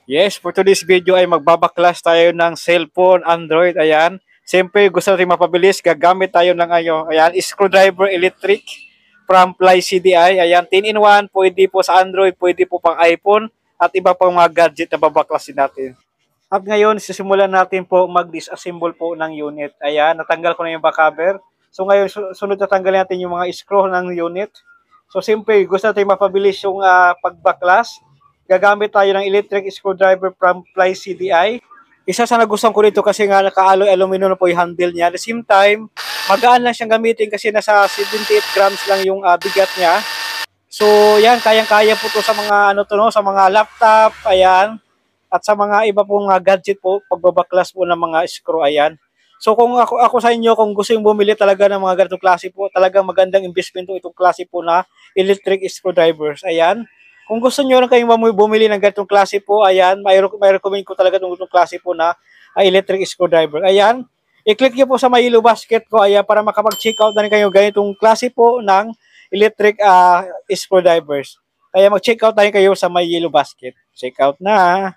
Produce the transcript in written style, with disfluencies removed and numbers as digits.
Yes, for today's video ay magbabaklas tayo ng cellphone, Android, ayan. Siyempre, gusto natin mapabilis, gagamit tayo ng ayan, screwdriver electric from Fly CDI, ayan, 10-in-1, pwede po sa Android, pwede po pang iPhone, at iba pang mga gadget na babaklasin natin. At ngayon, sisimulan natin po mag-disassemble po ng unit. Ayan, natanggal ko na yung back cover. So ngayon, sunod tatanggalin natin yung mga screw ng unit. So siyempre, gusto natin mapabilis yung pagbaklas. Gagamit tayo ng electric screwdriver from Fly CDI. Isa sa nagustuhan ko dito kasi nga naka-alloy aluminum na po yung handle niya. At the same time, magaan lang siyang gamitin kasi nasa 78 grams lang yung bigat niya. So yan, kayang-kaya po to sa mga ano to no, sa mga laptop, ayan. At sa mga iba pong gadget po, pagbabaklas po ng mga screw, ayan. So kung ako sa inyo, kung gusto yung bumili talaga ng mga ganitong klase po, talagang magandang investment po itong klase po na electric screwdrivers. Ayan. Kung gusto niyo rin kayong bumili ng ganitong klase po, ayan, may recommend ko talaga itong klase po na electric screwdriver. Ayan. I-click niyo po sa may yellow basket ko, ayan, para makapag-check out na rin kayo ganitong klase po ng electric screwdrivers. Kaya mag-check out tayo kayo sa may yellow basket. Check out na.